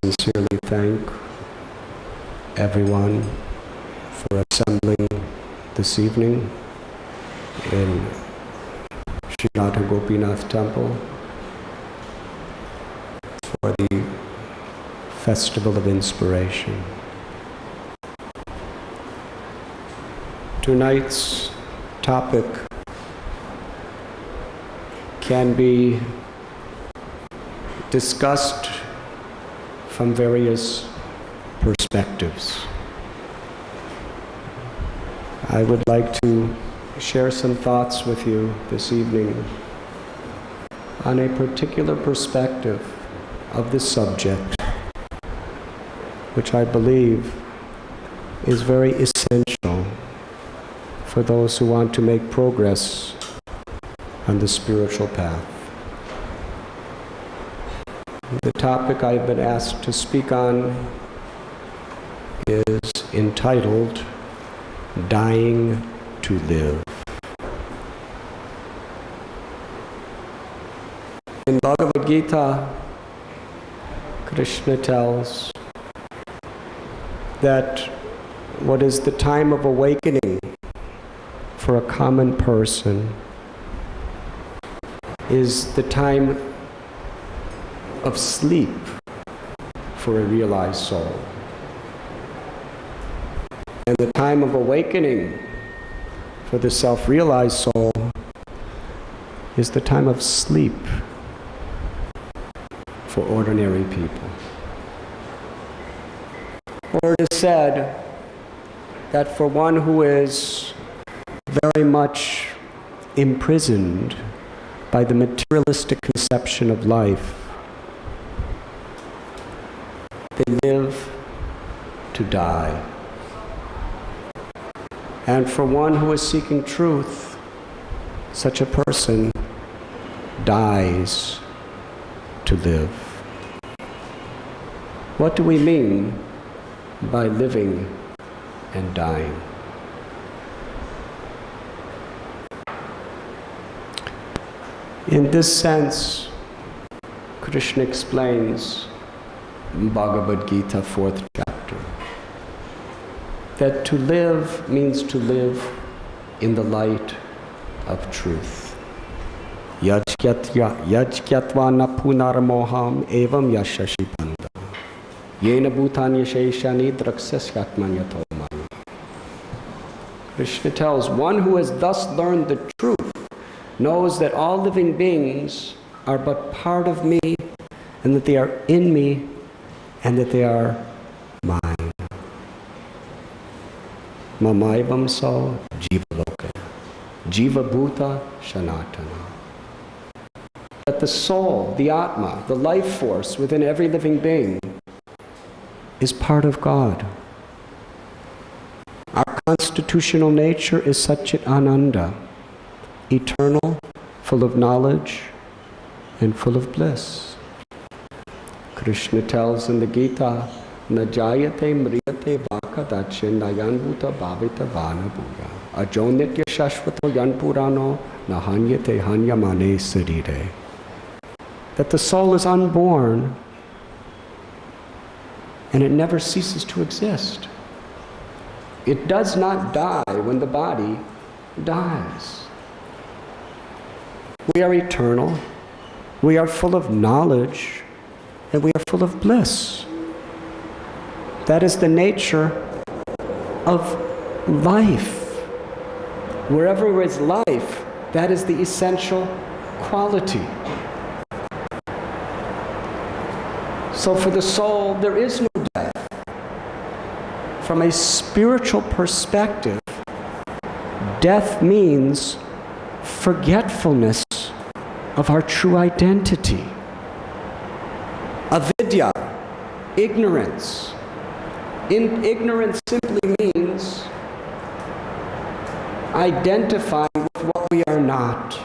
sincerely thank everyone for assembling this evening in Sri Radha Gopinath Temple for the Festival of Inspiration. Tonight's topic can be discussed from various perspectives. I would like to share some thoughts with you this evening on a particular perspective of this subject, which I believe is very essential for those who want to make progress on the spiritual path. The topic I've been asked to speak on is entitled Dying to Live. In Bhagavad Gita, Krishna tells that what is the time of awakening for a common person is the time of sleep for a realized soul. And the time of awakening for the self-realized soul is the time of sleep for ordinary people. Or it is said that for one who is very much imprisoned by the materialistic conception of life, they live to die. And for one who is seeking truth, such a person dies to live. What do we mean by living and dying? In this sense, Krishna explains in Bhagavad Gita, 4th chapter, that to live means to live in the light of truth. Yajkyatva na punarmoham evam yashashipanda yena bhutanya sheshani draksasyatmanyatomani. Krishna tells, one who has thus learned the truth knows that all living beings are but part of me, and that they are in me, and that they are mine. Mamaivam so jiva-loka, jiva-bhuta sanatana. That the soul, the Atma, the life force within every living being is part of God. Our constitutional nature is Satchit Ananda, eternal, full of knowledge, and full of bliss. Krishna tells in the Gita, Na jayate mriyate vakadachin nayanbhuta bhavita vanabhuya ajonitya shashvato yanpurano nahanyate hanyamane sarire. That the soul is unborn and it never ceases to exist. It does not die when the body dies. We are eternal, we are full of knowledge, and we are full of bliss. That is the nature of life. Wherever there is life, that is the essential quality. So for the soul, there is no death. From a spiritual perspective, death means forgetfulness of our true identity. Avidya, ignorance. Ignorance simply means identifying with what we are not.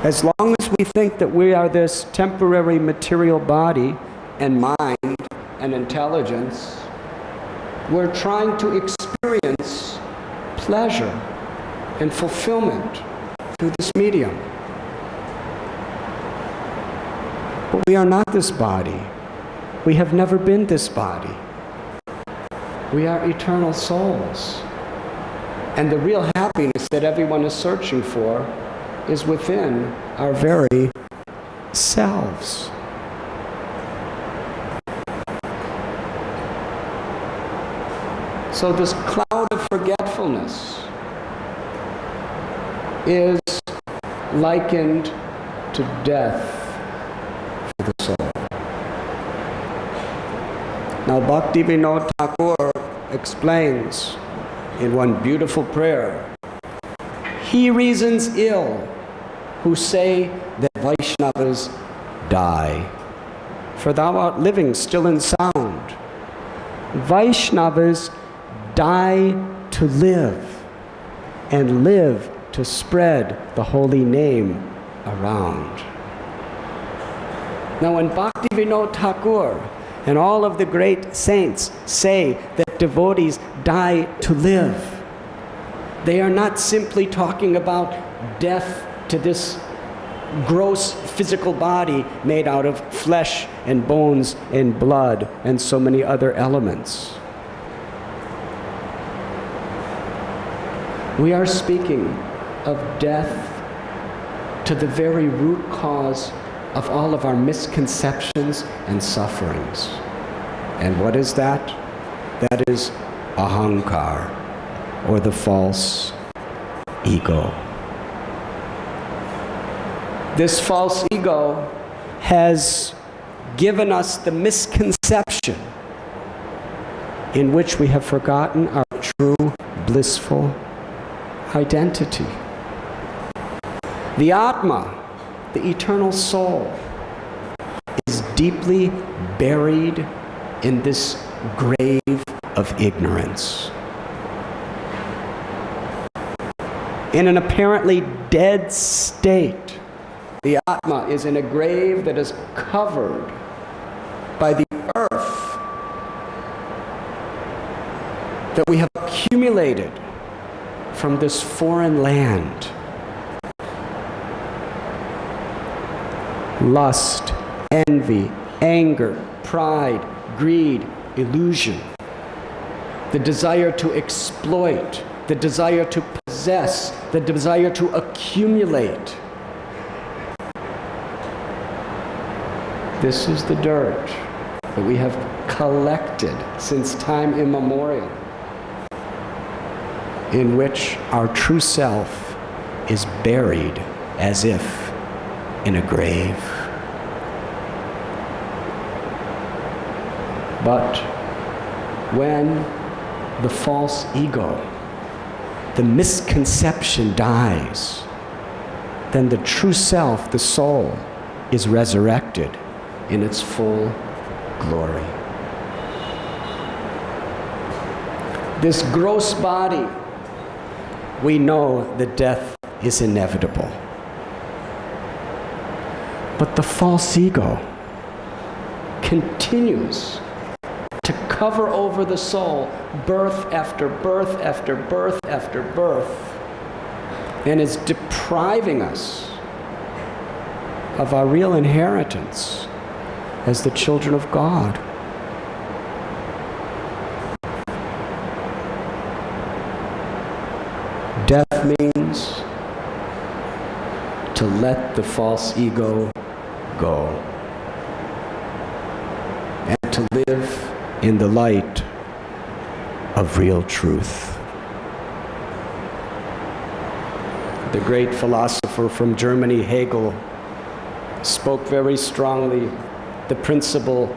As long as we think that we are this temporary material body and mind and intelligence, we're trying to experience pleasure and fulfillment through this medium. But we are not this body. We have never been this body. We are eternal souls. And the real happiness that everyone is searching for is within our very selves. So this cloud of forgetfulness is likened to death for the soul. Now Bhaktivinoda Thakur explains in one beautiful prayer, "He reasons ill who say that Vaishnavas die, for thou art living still in sound. Vaishnavas die to live, and live to spread the holy name around." Now when Bhaktivinoda Thakur and all of the great saints say that devotees die to live, they are not simply talking about death to this gross physical body made out of flesh and bones and blood and so many other elements. We are speaking of death to the very root cause of all of our misconceptions and sufferings. And what is that? That is ahankar, or the false ego. This false ego has given us the misconception in which we have forgotten our true blissful identity. The Atma, the eternal soul, is deeply buried in this grave of ignorance. In an apparently dead state, the Atma is in a grave that is covered by the earth that we have accumulated from this foreign land. Lust, envy, anger, pride, greed, illusion, the desire to exploit, the desire to possess, the desire to accumulate. This is the dirt that we have collected since time immemorial, in which our true self is buried as if in a grave. But when the false ego, the misconception dies, then the true self, the soul, is resurrected in its full glory. This gross body, we know that death is inevitable. But the false ego continues to cover over the soul birth after birth after birth after birth, and is depriving us of our real inheritance as the children of God. Death means to let the false ego go and to live in the light of real truth. The great philosopher from Germany, Hegel, spoke very strongly the principle,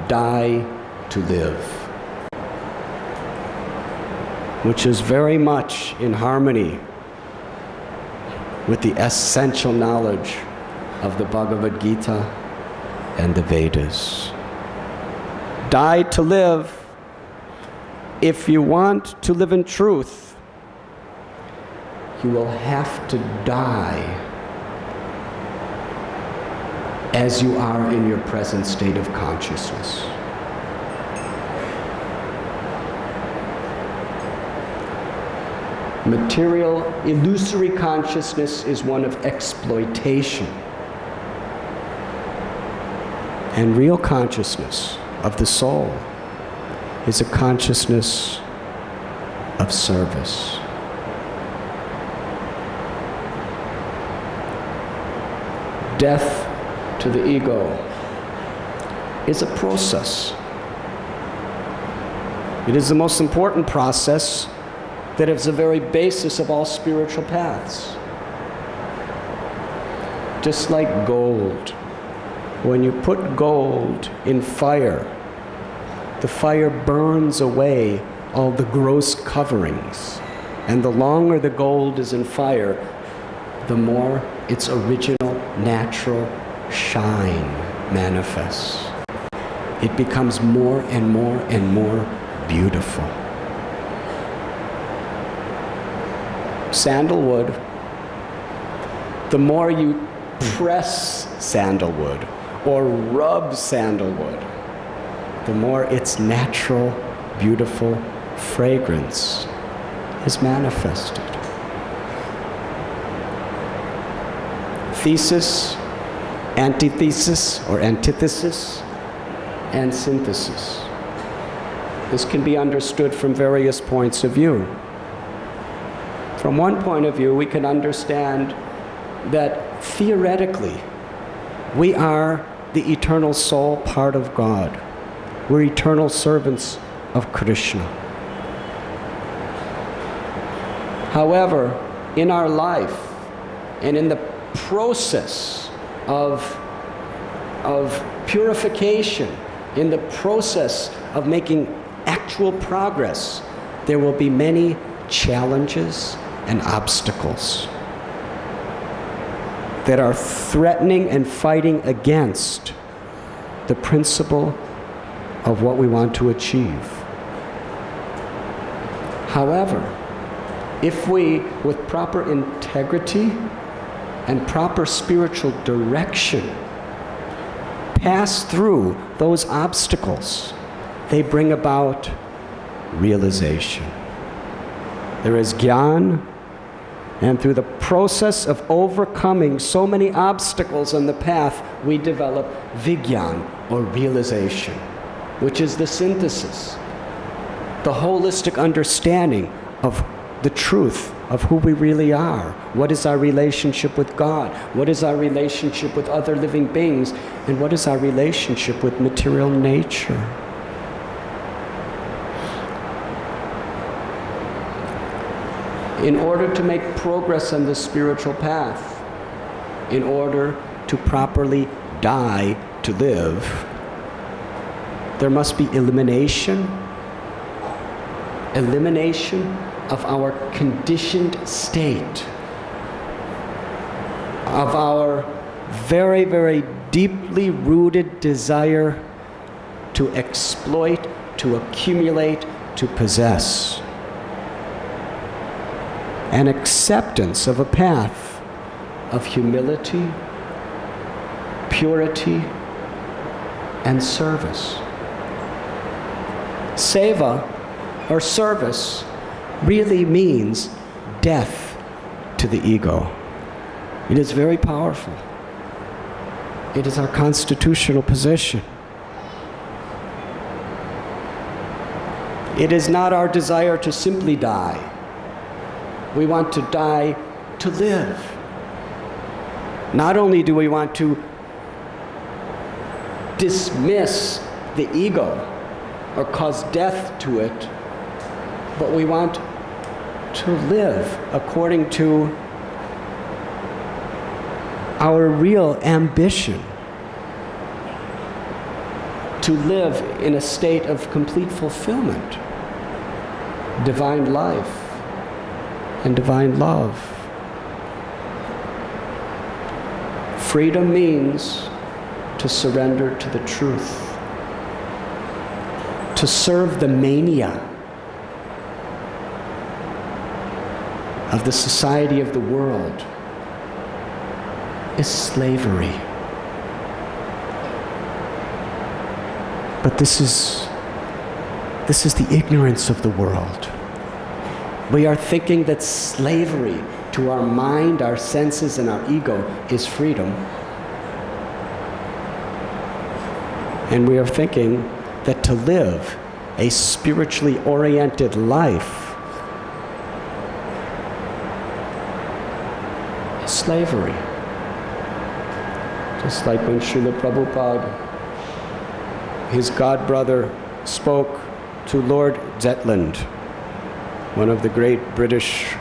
die to live, which is very much in harmony with the essential knowledge of the Bhagavad Gita and the Vedas. Die to live. If you want to live in truth, you will have to die as you are in your present state of consciousness. Material, illusory consciousness is one of exploitation. And real consciousness of the soul is a consciousness of service. Death to the ego is a process. It is the most important process that is the very basis of all spiritual paths. Just like gold. When you put gold in fire, the fire burns away all the gross coverings. And the longer the gold is in fire, the more its original natural shine manifests. It becomes more and more and more beautiful. Sandalwood, the more you press sandalwood or rub sandalwood, the more its natural, beautiful fragrance is manifested. Thesis, antithesis or antithesis, and synthesis. This can be understood from various points of view. From one point of view, we can understand that theoretically, we are the eternal soul part of God. We're eternal servants of Krishna. However, in our life and in the process of purification, in the process of making actual progress, there will be many challenges and obstacles that are threatening and fighting against the principle of what we want to achieve. However, if we, with proper integrity and proper spiritual direction, pass through those obstacles, they bring about realization. There is jnana, and through the process of overcoming so many obstacles on the path, we develop vijnana, or realization, which is the synthesis, the holistic understanding of the truth of who we really are. What is our relationship with God? What is our relationship with other living beings? And what is our relationship with material nature? In order to make progress on the spiritual path, in order to properly die to live, there must be elimination of our conditioned state, of our very, very deeply rooted desire to exploit, to accumulate, to possess. An acceptance of a path of humility, purity, and service. Seva, or service, really means death to the ego. It is very powerful. It is our constitutional position. It is not our desire to simply die. We want to die to live. Not only do we want to dismiss the ego or cause death to it, but we want to live according to our real ambition, to live in a state of complete fulfillment, divine life, and divine love. Freedom means to surrender to the truth, to serve the mania of the society of the world is slavery. But this is the ignorance of the world. We are thinking that slavery to our mind, our senses, and our ego is freedom. And we are thinking that to live a spiritually oriented life is slavery. Just like when Srila Prabhupada, his godbrother, spoke to Lord Zetland, one of the great British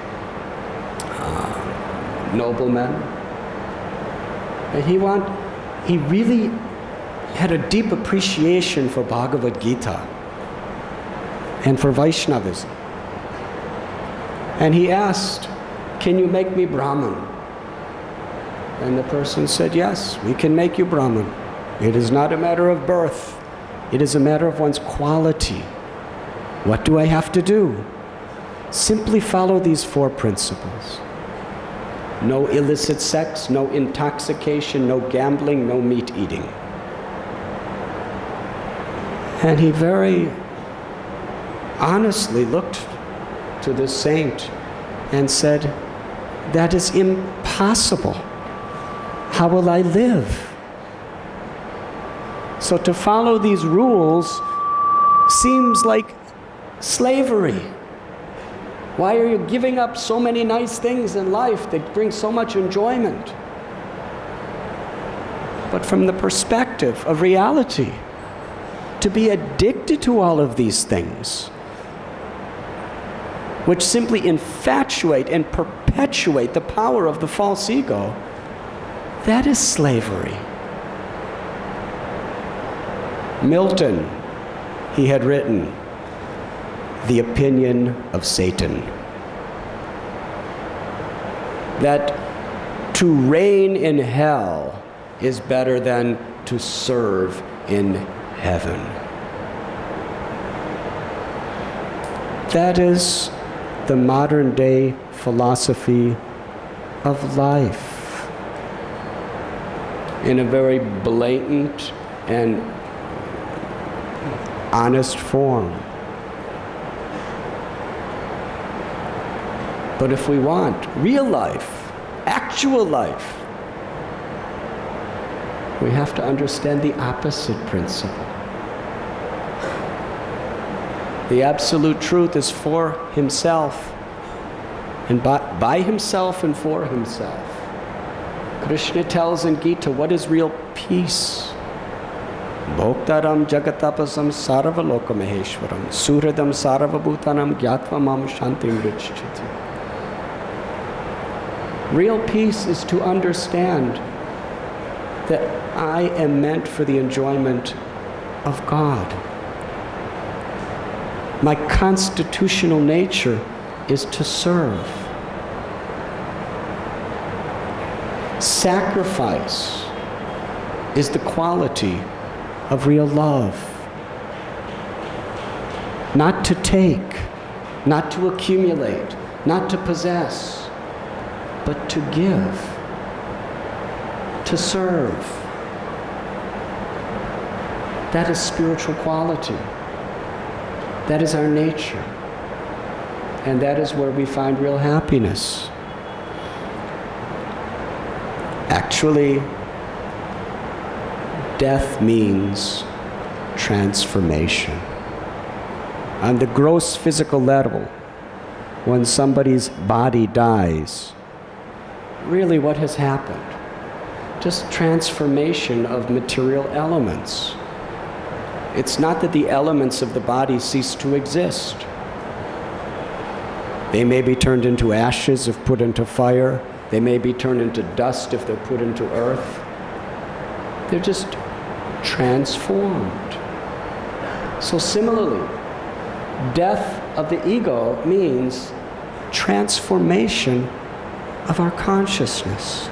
noblemen. And he really had a deep appreciation for Bhagavad Gita and for Vaishnavism. And he asked, "Can you make me Brahmin?" And the person said, "Yes, we can make you Brahmin. It is not a matter of birth. It is a matter of one's quality. What do I have to do? Simply follow these 4 principles. No illicit sex, no intoxication, no gambling, no meat eating." And he very honestly looked to this saint and said, "That is impossible. How will I live?" So to follow these rules seems like slavery. Why are you giving up so many nice things in life that bring so much enjoyment? But from the perspective of reality, to be addicted to all of these things, which simply infatuate and perpetuate the power of the false ego, that is slavery. Milton, he had written, "The Opinion of Satan," that to reign in hell is better than to serve in heaven. That is the modern day philosophy of life in a very blatant and honest form. But if we want real life, actual life, we have to understand the opposite principle. The absolute truth is for himself, and by himself and for himself. Krishna tells in Gita, what is real peace? Bhoktaram jagatapasam sarvaloka maheshwaram suhridam sarvabhutanam gyatva mam shantim richchati. Real peace is to understand that I am meant for the enjoyment of God. My constitutional nature is to serve. Sacrifice is the quality of real love. Not to take, not to accumulate, not to possess, but to give, to serve. That is spiritual quality. That is our nature. And that is where we find real happiness. Actually, death means transformation. On the gross physical level, when somebody's body dies, really what has happened? Just transformation of material elements. It's not that the elements of the body cease to exist. They may be turned into ashes if put into fire. They may be turned into dust if they're put into earth. They're just transformed. So similarly, death of the ego means transformation of our consciousness.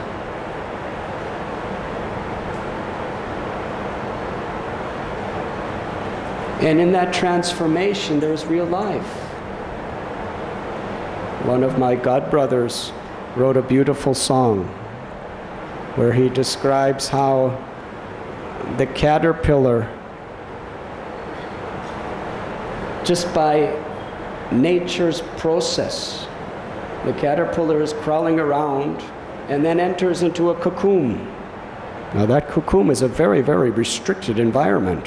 And in that transformation, there's real life. One of my godbrothers wrote a beautiful song where he describes how the caterpillar, just by nature's process, the caterpillar is crawling around and then enters into a cocoon. Now that cocoon is a very, very restricted environment.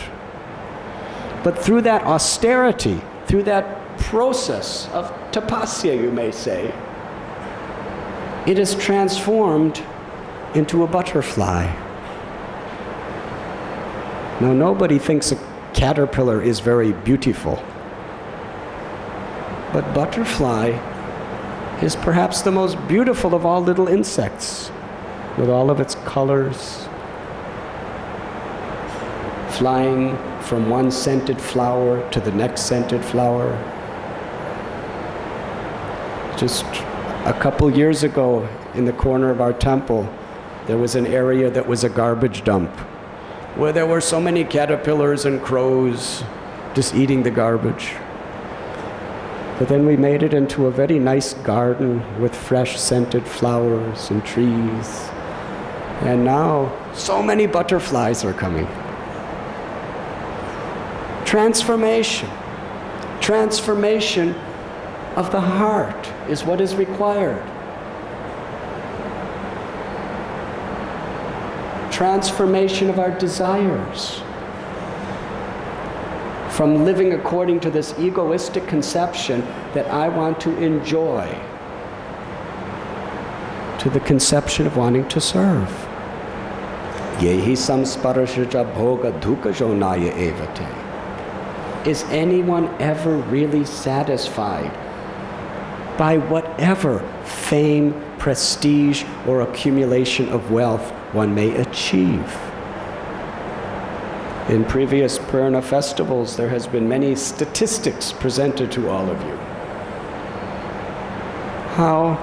But through that austerity, through that process of tapasya, you may say, it is transformed into a butterfly. Now nobody thinks a caterpillar is very beautiful, but butterfly is perhaps the most beautiful of all little insects, with all of its colors, flying from one scented flower to the next scented flower. Just a couple years ago, in the corner of our temple, there was an area that was a garbage dump, where there were so many caterpillars and crows just eating the garbage. But then we made it into a very nice garden with fresh scented flowers and trees. And now so many butterflies are coming. Transformation. Transformation of the heart is what is required. Transformation of our desires. From living according to this egoistic conception that I want to enjoy, to the conception of wanting to serve. Yehi samsparashaja bhoga dukkha jonaya evate. Is anyone ever really satisfied by whatever fame, prestige, or accumulation of wealth one may achieve? In previous Purna festivals, there has been many statistics presented to all of you. How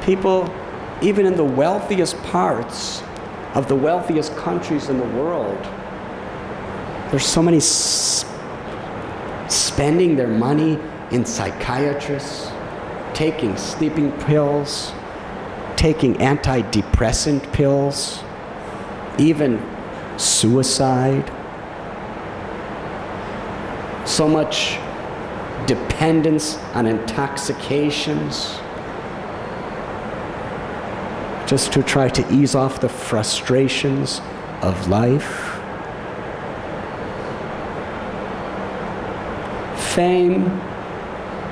people, even in the wealthiest parts of the wealthiest countries in the world, there's so many spending their money in psychiatrists, taking sleeping pills, taking antidepressant pills, even suicide. So much dependence on intoxications, just to try to ease off the frustrations of life. Fame,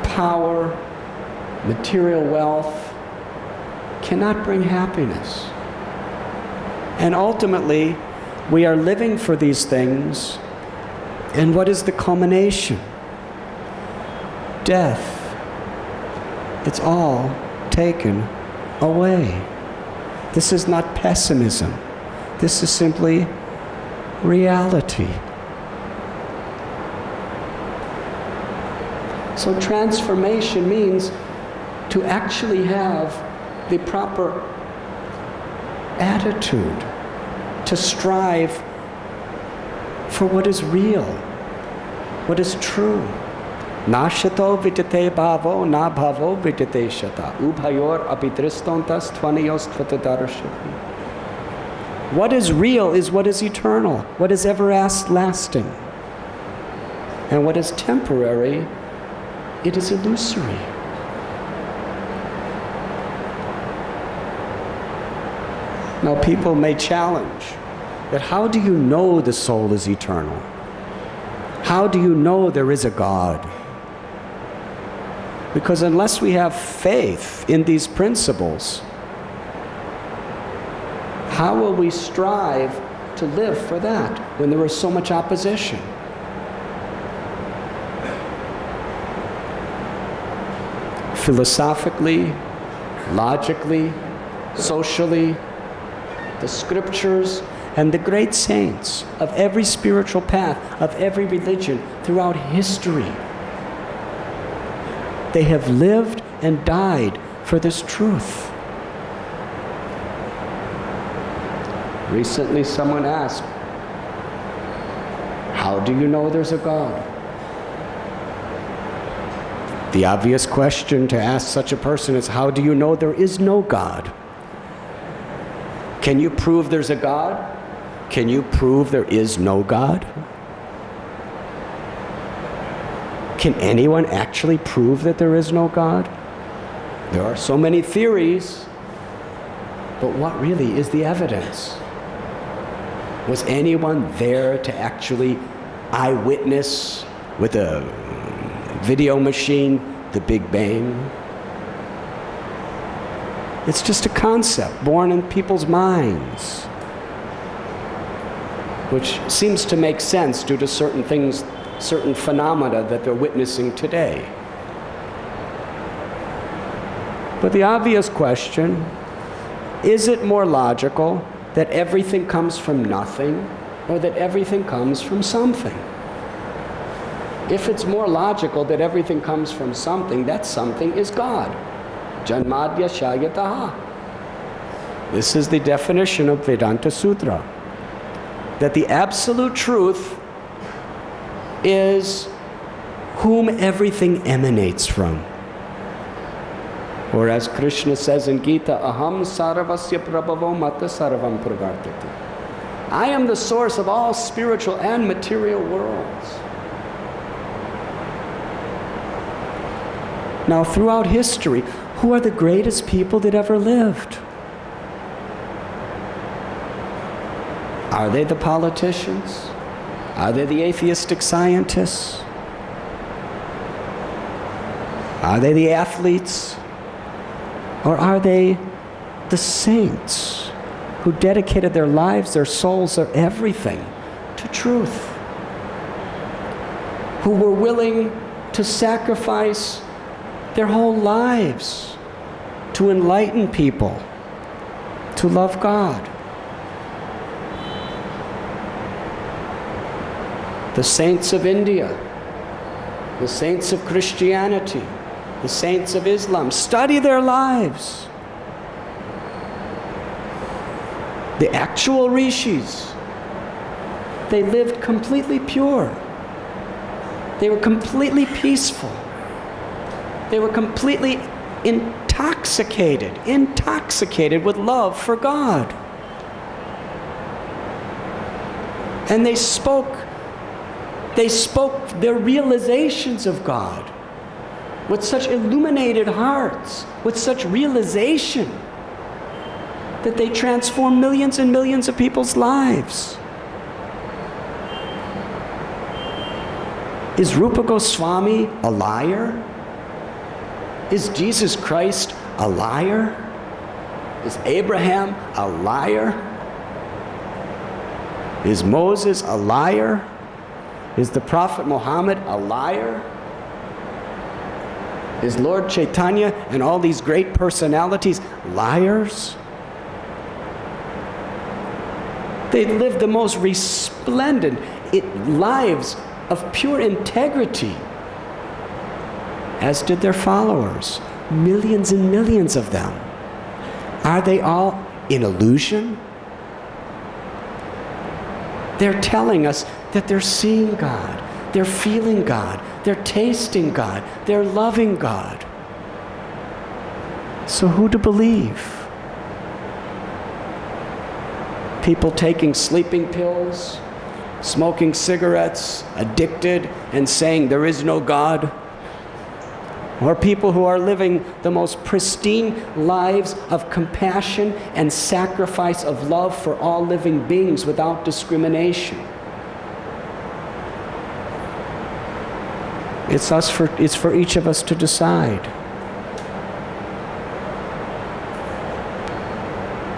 power, material wealth cannot bring happiness. And ultimately, we are living for these things. And what is the culmination? Death. It's all taken away. This is not pessimism. This is simply reality. So transformation means to actually have the proper attitude, to strive for what is real, what is true. Nashato vitate bhavo, na bhavo vitate shata. Ubhayor apidristontas tvanios tvatadarashati. What is real is what is eternal, what is everlasting. And what is temporary, it is illusory. Now people may challenge that how do you know the soul is eternal? How do you know there is a God? Because unless we have faith in these principles, how will we strive to live for that when there is so much opposition? Philosophically, logically, socially, the scriptures and the great saints of every spiritual path, of every religion throughout history, they have lived and died for this truth. Recently someone asked, how do you know there's a God? The obvious question to ask such a person is, how do you know there is no God? Can you prove there's a God? Can you prove there is no God? Can anyone actually prove that there is no God? There are so many theories, but what really is the evidence? Was anyone there to actually eyewitness with a video machine the Big Bang? It's just a concept born in people's minds, which seems to make sense due to certain things, certain phenomena that they're witnessing today. But the obvious question, is it more logical that everything comes from nothing, or that everything comes from something? If it's more logical that everything comes from something, that something is God. Janmadya Shayataha. This is the definition of Vedanta Sutra. That the absolute truth is whom everything emanates from. Or as Krishna says in Gita, Aham sarvasya prabhavo mata sarvam pravartati. I am the source of all spiritual and material worlds. Now, throughout history, who are the greatest people that ever lived? Are they the politicians? Are they the atheistic scientists? Are they the athletes? Or are they the saints who dedicated their lives, their souls, their everything to truth? Who were willing to sacrifice their whole lives to enlighten people, to love God. The saints of India, the saints of Christianity, the saints of Islam, study their lives. The actual rishis, they lived completely pure. They were completely peaceful. They were completely intoxicated with love for God. And they spoke their realizations of God with such illuminated hearts, with such realization, that they transformed millions and millions of people's lives. Is Rupa Goswami a liar? Is Jesus Christ a liar? Is Abraham a liar? Is Moses a liar? Is the Prophet Muhammad a liar? Is Lord Chaitanya and all these great personalities liars? They lived the most resplendent lives of pure integrity, as did their followers, millions and millions of them. Are they all in illusion? They're telling us that they're seeing God, they're feeling God, they're tasting God, they're loving God. So who to believe? People taking sleeping pills, smoking cigarettes, addicted, and saying there is no God? Or people who are living the most pristine lives of compassion and sacrifice of love for all living beings without discrimination? It's for each of us to decide.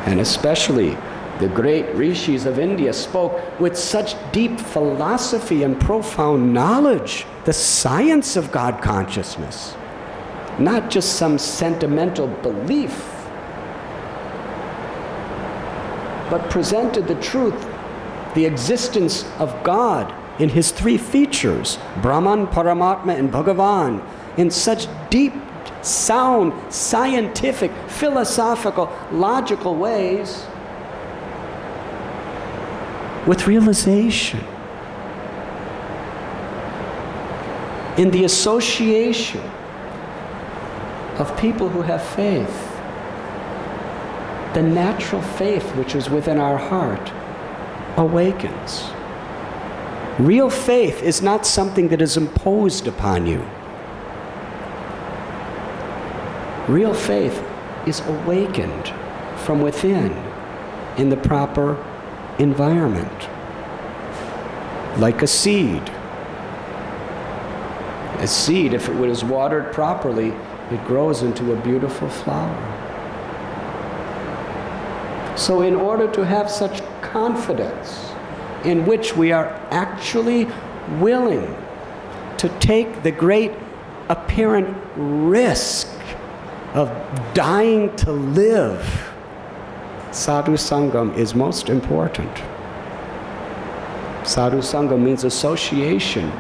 And especially the great rishis of India spoke with such deep philosophy and profound knowledge, the science of God consciousness, not just some sentimental belief, but presented the truth, the existence of God in his three features, Brahman, Paramatma, and Bhagavan, in such deep, sound, scientific, philosophical, logical ways, with realization, in the association of people who have faith, the natural faith which is within our heart awakens. Real faith is not something that is imposed upon you. Real faith is awakened from within in the proper environment, like a seed. A seed, if it was watered properly, it grows into a beautiful flower. So in order to have such confidence in which we are actually willing to take the great apparent risk of dying to live, sadhu sangam is most important. Sadhu sangam means association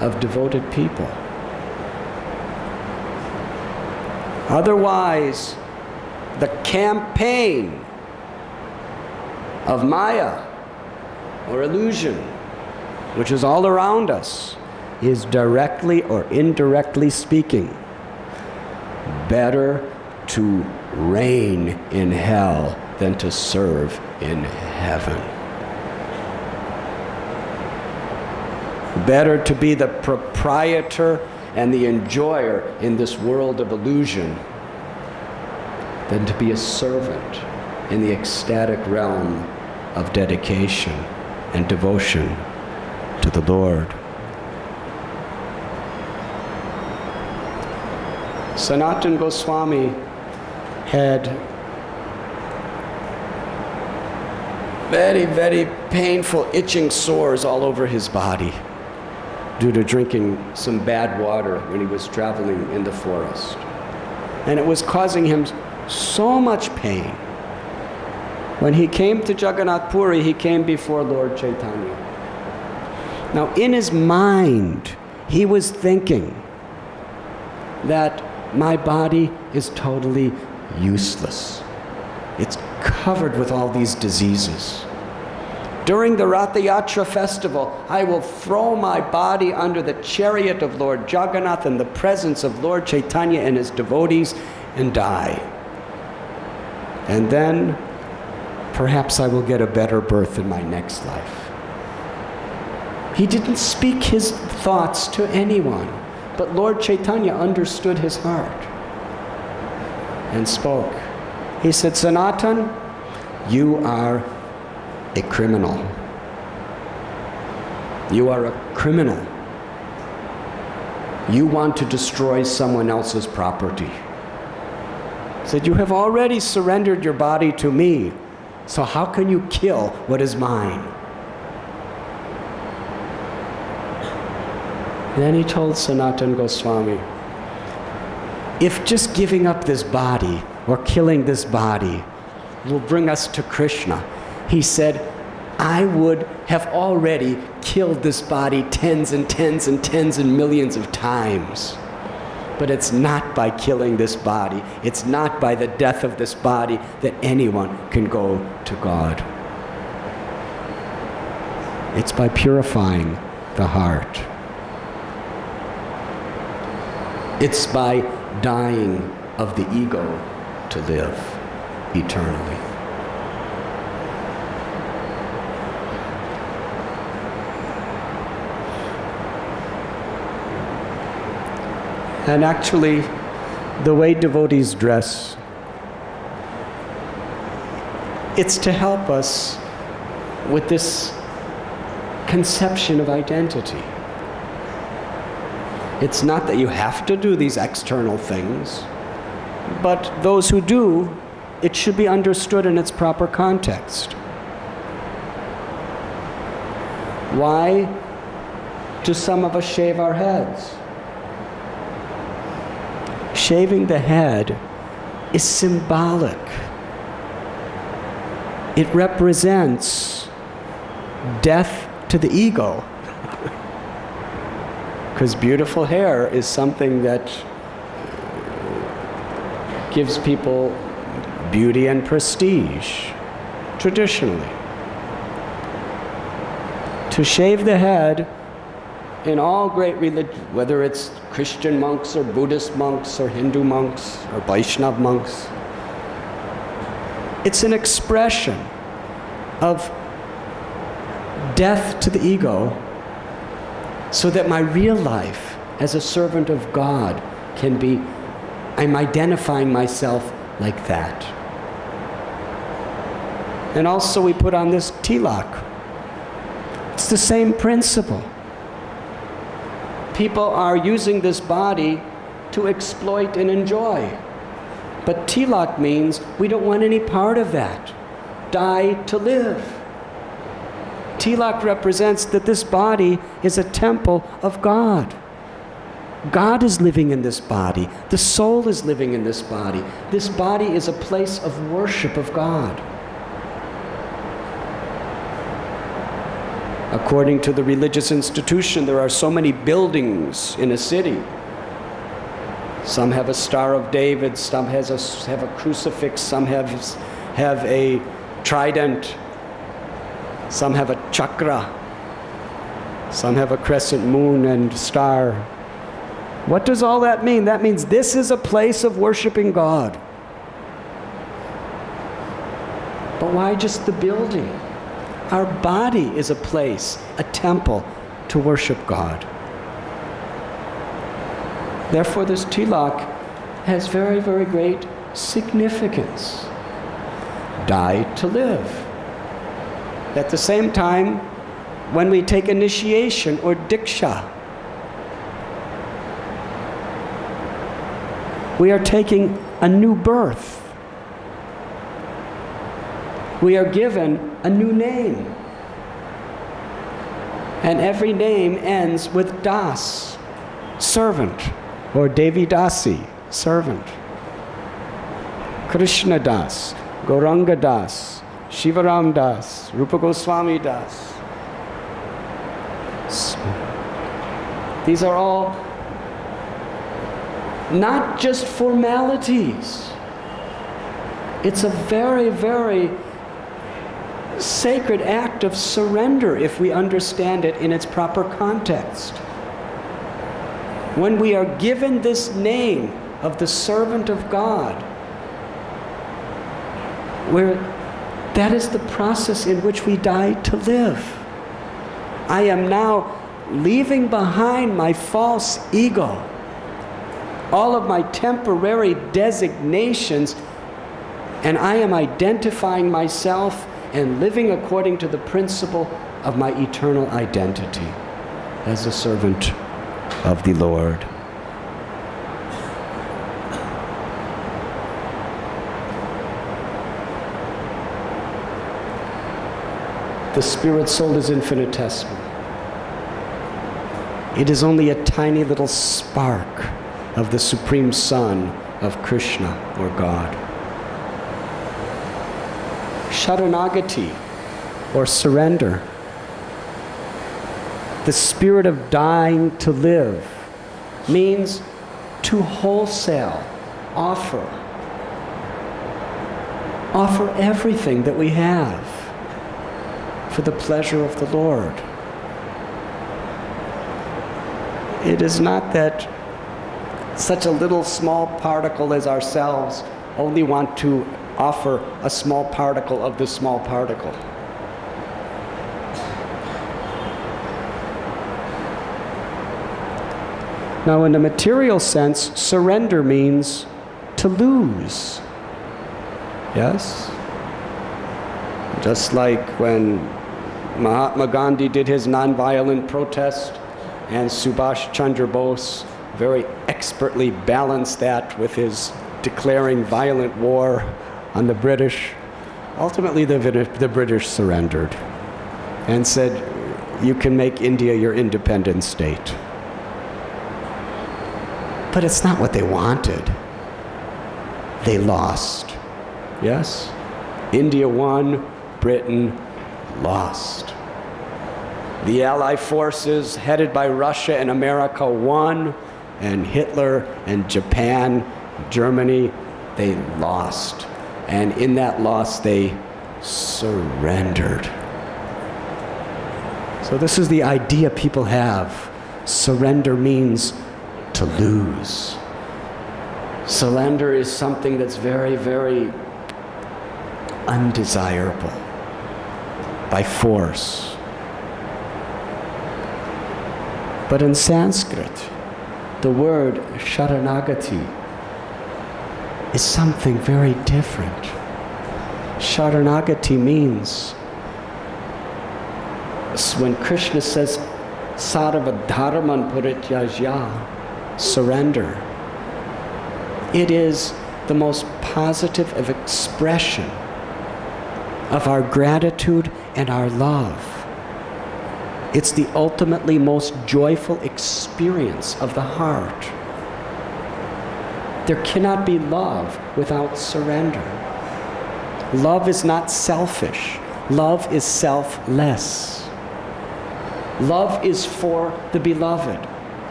of devoted people. Otherwise, the campaign of Maya or illusion, which is all around us, is directly or indirectly speaking better to reign in hell than to serve in heaven. Better to be the proprietor and the enjoyer in this world of illusion than to be a servant in the ecstatic realm of dedication and devotion to the Lord. Sanatana Goswami had very, very painful itching sores all over his body due to drinking some bad water when he was traveling in the forest. And it was causing him so much pain. When he came to Jagannath Puri, he came before Lord Chaitanya. Now, in his mind, he was thinking that my body is totally useless. It's covered with all these diseases. During the Ratha Yatra festival, I will throw my body under the chariot of Lord Jagannath in the presence of Lord Chaitanya and his devotees and die. And then perhaps I will get a better birth in my next life. He didn't speak his thoughts to anyone, but Lord Chaitanya understood his heart and spoke. He said, Sanatan, you are a criminal. You are a criminal. You want to destroy someone else's property. He said, you have already surrendered your body to me, so how can you kill what is mine? Then he told Sanatana Goswami, if just giving up this body or killing this body will bring us to Krishna, he said, I would have already killed this body tens and tens and tens and millions of times. But it's not by killing this body, it's not by the death of this body that anyone can go to God. It's by purifying the heart. It's by dying of the ego to live eternally. And actually, the way devotees dress, it's to help us with this conception of identity. It's not that you have to do these external things, but those who do, it should be understood in its proper context. Why do some of us shave our heads? Shaving the head is symbolic. It represents death to the ego. Because beautiful hair is something that gives people beauty and prestige, traditionally. To shave the head in all great religions, whether it's Christian monks or Buddhist monks or Hindu monks or Vaishnava monks, it's an expression of death to the ego, so that my real life as a servant of God can be, I'm identifying myself like that. And also we put on this tilak. It's the same principle. People are using this body to exploit and enjoy. But tilak means we don't want any part of that. Die to live. Tilak represents that this body is a temple of God. God is living in this body. The soul is living in this body. This body is a place of worship of God. According to the religious institution, there are so many buildings in a city. Some have a Star of David, some have a crucifix, some have a trident, some have a chakra, some have a crescent moon and star. What does all that mean? That means this is a place of worshiping God. But why just the building? Our body is a place, a temple to worship God. Therefore, this tilak has very, very great significance. Die to live. At the same time, when we take initiation or diksha, we are taking a new birth. We are given a new name. And every name ends with das, servant, or Devi Dasi, servant. Krishna Das, Gauranga Das, Shivaram Das, Rupa Goswami Das. These are all not just formalities. It's a very, very sacred act of surrender if we understand it in its proper context. When we are given this name of the servant of God, that is the process in which we die to live. I am now leaving behind my false ego, all of my temporary designations, and I am identifying myself and living according to the principle of my eternal identity as a servant of the Lord. The spirit soul is infinitesimal. It is only a tiny little spark of the Supreme Son of Krishna or God. Sharanagati, or surrender, the spirit of dying to live, means to wholesale offer everything that we have for the pleasure of the Lord. It is not that such a little small particle as ourselves only want to offer a small particle of the small particle. Now, in the material sense, surrender means to lose. Yes? Just like when Mahatma Gandhi did his nonviolent protest, and Subhash Chandra Bose very expertly balanced that with his declaring violent war on the British. Ultimately, the British surrendered and said, you can make India your independent state. But it's not what they wanted. They lost. Yes? India won, Britain lost. The Allied forces headed by Russia and America won, and Hitler and Japan, Germany, they lost. And in that loss, they surrendered. So this is the idea people have. Surrender means to lose. Surrender is something that's very, very undesirable by force. But in Sanskrit, the word sharanagati is something very different. Sharanagati means, when Krishna says, Sarva dharman parityajya, surrender, it is the most positive of expression of our gratitude and our love. It's the ultimately most joyful experience of the heart. There cannot be love without surrender. Love is not selfish. Love is selfless. Love is for the beloved.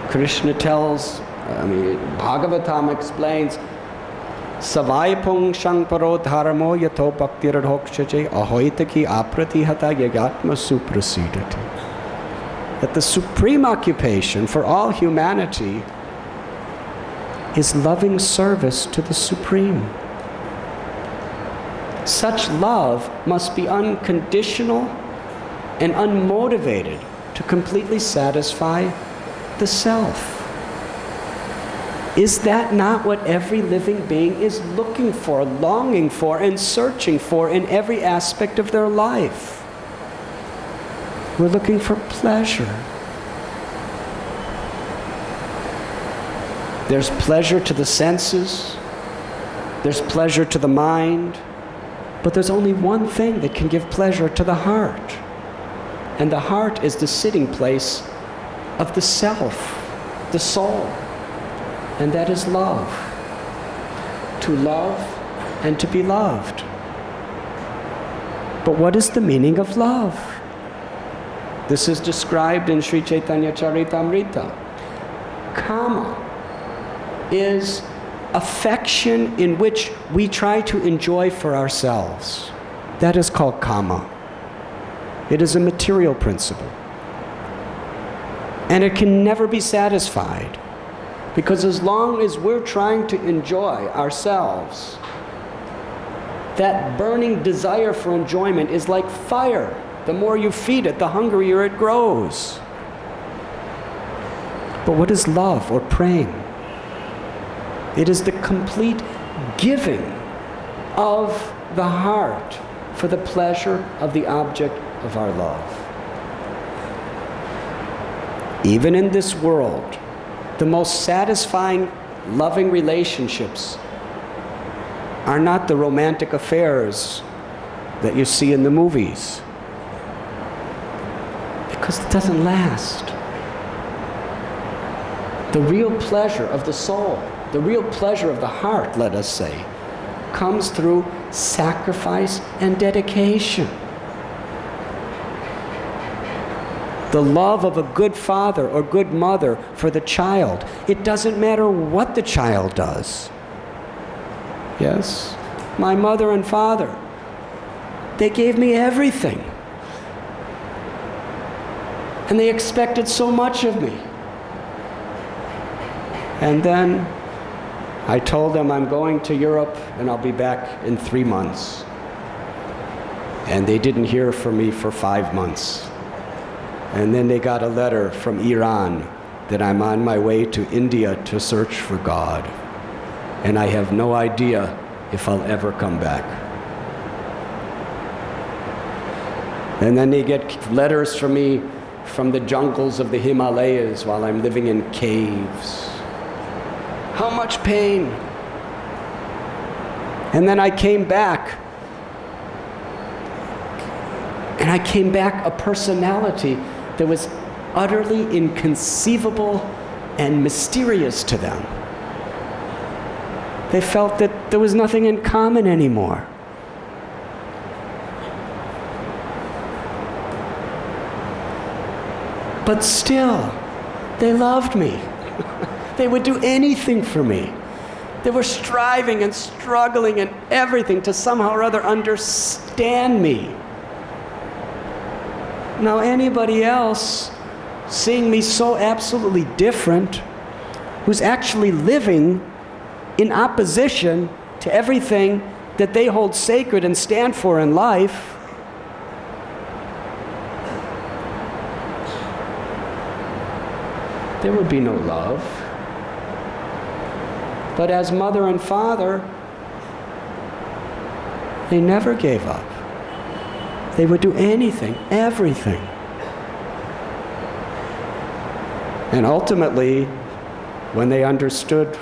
Krishna tells, Bhagavatam explains, Savaipung Shankparo Dharmo Yato Bhaktiradhokshache Ahoitaki Apratihata Yagatma Suprasidati. That the supreme occupation for all humanity is loving service to the Supreme. Such love must be unconditional and unmotivated to completely satisfy the self. Is that not what every living being is looking for, longing for, and searching for in every aspect of their life? We're looking for pleasure. There's pleasure to the senses, there's pleasure to the mind, but there's only one thing that can give pleasure to the heart. And the heart is the sitting place of the self, the soul. And that is love. To love and to be loved. But what is the meaning of love? This is described in Sri Chaitanya Charitamrita. Kama is affection in which we try to enjoy for ourselves. That is called kama. It is a material principle. And it can never be satisfied. Because as long as we're trying to enjoy ourselves, that burning desire for enjoyment is like fire. The more you feed it, the hungrier it grows. But what is love or praying? It is the complete giving of the heart for the pleasure of the object of our love. Even in this world, the most satisfying, loving relationships are not the romantic affairs that you see in the movies, because it doesn't last. The real pleasure of the soul, the real pleasure of the heart, let us say, comes through sacrifice and dedication. The love of a good father or good mother for the child. It doesn't matter what the child does. Yes? My mother and father, they gave me everything. And they expected so much of me. And then I told them I'm going to Europe and I'll be back in 3 months. And they didn't hear from me for 5 months. And then they got a letter from Iran that I'm on my way to India to search for God. And I have no idea if I'll ever come back. And then they get letters from me from the jungles of the Himalayas while I'm living in caves. How much pain! And then I came back. And I came back a personality that was utterly inconceivable and mysterious to them. They felt that there was nothing in common anymore. But still, they loved me. They would do anything for me. They were striving and struggling and everything to somehow or other understand me. Now anybody else seeing me so absolutely different, who's actually living in opposition to everything that they hold sacred and stand for in life, there would be no love. But as mother and father, They never gave up. They would do anything, everything. And ultimately, when they understood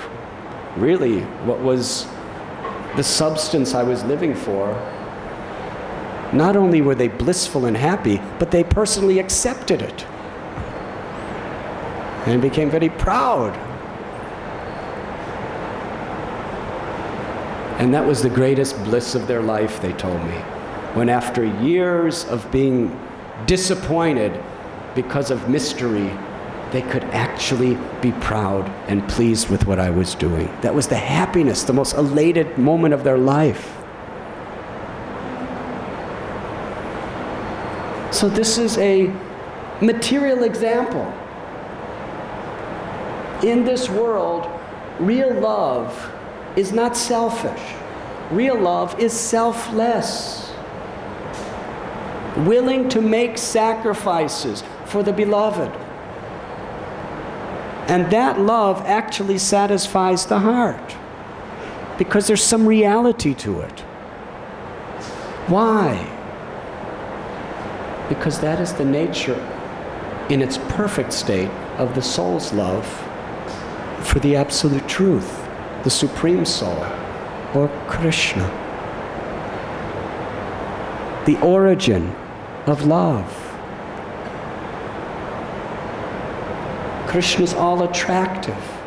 really what was the substance I was living for, not only were they blissful and happy, but they personally accepted it and became very proud. And that was the greatest bliss of their life, they told me, when after years of being disappointed because of mystery, they could actually be proud and pleased with what I was doing. That was the happiness, the most elated moment of their life. So this is a material example. In this world, real love is not selfish. Real love is selfless. Willing to make sacrifices for the beloved. And that love actually satisfies the heart because there's some reality to it. Why? Because that is the nature in its perfect state of the soul's love for the absolute truth, the Supreme Soul, or Krishna. The origin of love. Krishna is all attractive.